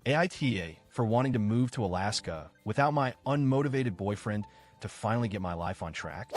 AITA for wanting to move to Alaska without my unmotivated boyfriend to finally get my life on track.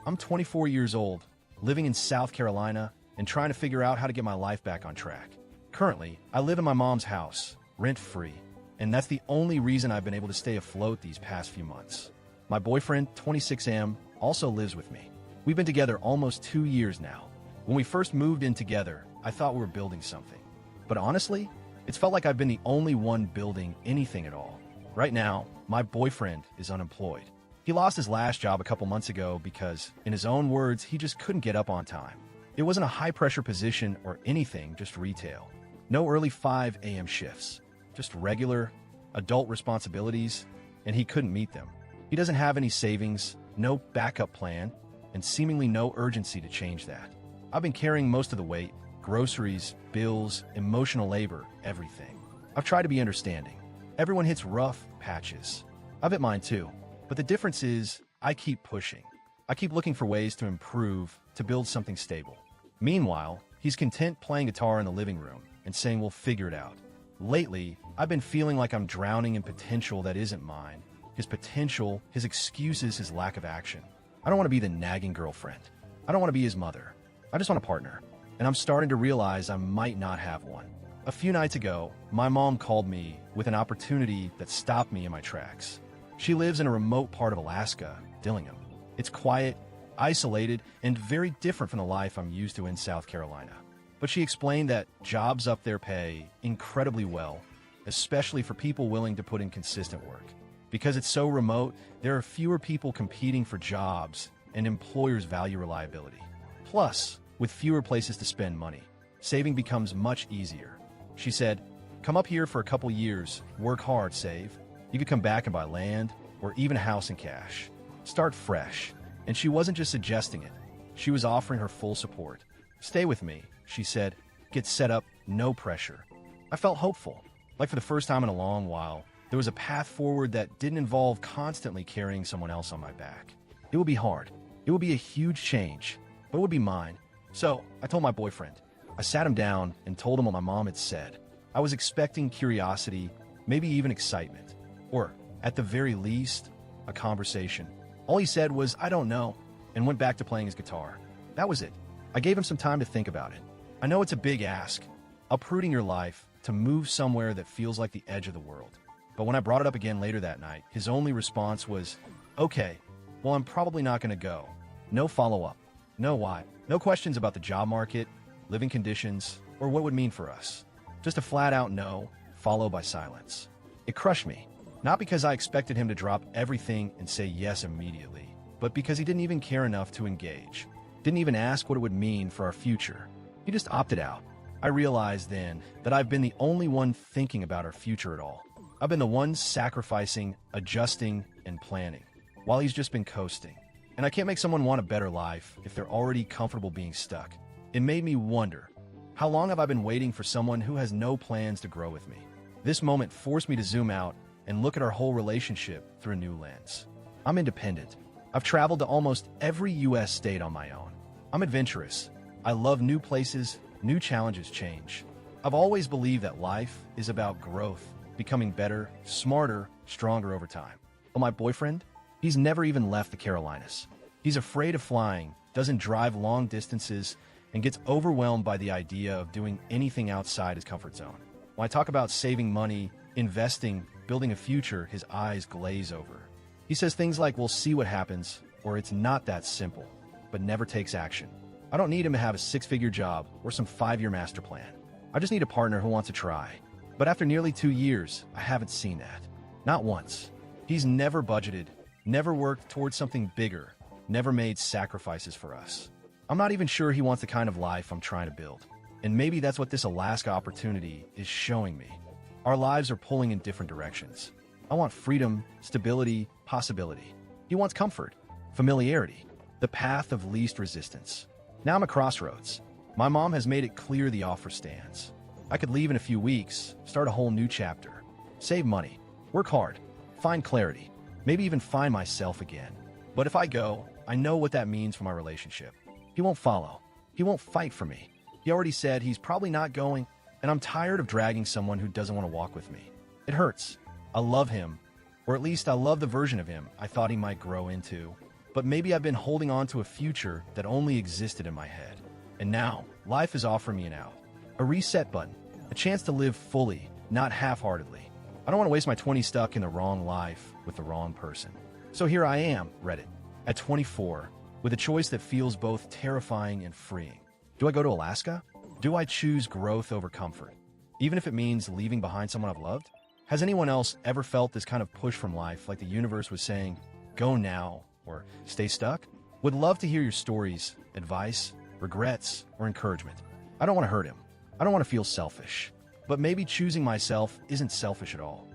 I'm 24 years old, living in South Carolina, and trying to figure out how to get my life back on track. Currently, I live in my mom's house, rent-free, and that's the only reason I've been able to stay afloat these past few months. My boyfriend, 26M, also lives with me. We've been together almost 2 years now. When we first moved in together, I thought we were building something. But honestly, it's felt like I've been the only one building anything at all. Right now, my boyfriend is unemployed. He lost his last job a couple months ago because, in his own words, he just couldn't get up on time. It wasn't a high-pressure position or anything, just retail. No early 5 a.m. shifts, just regular, adult responsibilities, and he couldn't meet them. He doesn't have any savings, no backup plan, and seemingly no urgency to change that. I've been carrying most of the weight, groceries, bills, emotional labor, everything. I've tried to be understanding. Everyone hits rough patches. I've hit mine too. But the difference is, I keep pushing. I keep looking for ways to improve, to build something stable. Meanwhile, he's content playing guitar in the living room and saying we'll figure it out. Lately, I've been feeling like I'm drowning in potential that isn't mine. His potential, his excuses, his lack of action. I don't want to be the nagging girlfriend. I don't want to be his mother. I just want a partner. And I'm starting to realize I might not have one. A few nights ago, my mom called me with an opportunity that stopped me in my tracks. She lives in a remote part of Alaska, Dillingham. It's quiet, isolated, and very different from the life I'm used to in South Carolina. But she explained that jobs up there pay incredibly well, especially for people willing to put in consistent work. Because it's so remote, there are fewer people competing for jobs, and employers value reliability. Plus, with fewer places to spend money, saving becomes much easier. She said, come up here for a couple years, work hard, save. You could come back and buy land, or even a house in cash. Start fresh. And she wasn't just suggesting it. She was offering her full support. Stay with me, she said. Get set up, no pressure. I felt hopeful. Like for the first time in a long while, there was a path forward that didn't involve constantly carrying someone else on my back. It would be hard. It would be a huge change, but it would be mine. So I told my boyfriend. I sat him down and told him what my mom had said. I was expecting curiosity, maybe even excitement, or at the very least, a conversation. All he said was, I don't know, and went back to playing his guitar. That was it. I gave him some time to think about it. I know it's a big ask, uprooting your life to move somewhere that feels like the edge of the world. But when I brought it up again later that night, his only response was, okay, well, I'm probably not going to go. No follow-up. No why. No questions about the job market, living conditions, or what it would mean for us. Just a flat-out no, followed by silence. It crushed me. Not because I expected him to drop everything and say yes immediately, but because he didn't even care enough to engage. Didn't even ask what it would mean for our future. He just opted out. I realized then that I've been the only one thinking about our future at all. I've been the one sacrificing, adjusting, and planning, while he's just been coasting. And I can't make someone want a better life if they're already comfortable being stuck. It made me wonder, how long have I been waiting for someone who has no plans to grow with me? This moment forced me to zoom out and look at our whole relationship through a new lens. I'm independent. I've traveled to almost every U.S. state on my own. I'm adventurous. I love new places, new challenges, change. I've always believed that life is about growth, becoming better, smarter, stronger over time. But my boyfriend, he's never even left the Carolinas. He's afraid of flying, doesn't drive long distances, and gets overwhelmed by the idea of doing anything outside his comfort zone. When I talk about saving money, investing, building a future, his eyes glaze over. He says things like, we'll see what happens, or it's not that simple, but never takes action. I don't need him to have a 6-figure job or some 5-year master plan. I just need a partner who wants to try. But after nearly 2 years, I haven't seen that. Not once. He's never budgeted, never worked towards something bigger, never made sacrifices for us. I'm not even sure he wants the kind of life I'm trying to build. And maybe that's what this Alaska opportunity is showing me. Our lives are pulling in different directions. I want freedom, stability, possibility. He wants comfort, familiarity, the path of least resistance. Now I'm at crossroads. My mom has made it clear the offer stands. I could leave in a few weeks, start a whole new chapter, save money, work hard, find clarity, maybe even find myself again. But if I go, I know what that means for my relationship. He won't follow. He won't fight for me. He already said he's probably not going, and I'm tired of dragging someone who doesn't want to walk with me. It hurts. I love him, or at least I love the version of him I thought he might grow into. But maybe I've been holding on to a future that only existed in my head. And now, life is offering me an out. A reset button. A chance to live fully, not half-heartedly. I don't want to waste my 20s stuck in the wrong life with the wrong person. So here I am, Reddit, at 24, with a choice that feels both terrifying and freeing. Do I go to Alaska? Do I choose growth over comfort, even if it means leaving behind someone I've loved? Has anyone else ever felt this kind of push from life, like the universe was saying, go now, or stay stuck? Would love to hear your stories, advice, regrets, or encouragement. I don't want to hurt him. I don't want to feel selfish. But maybe choosing myself isn't selfish at all.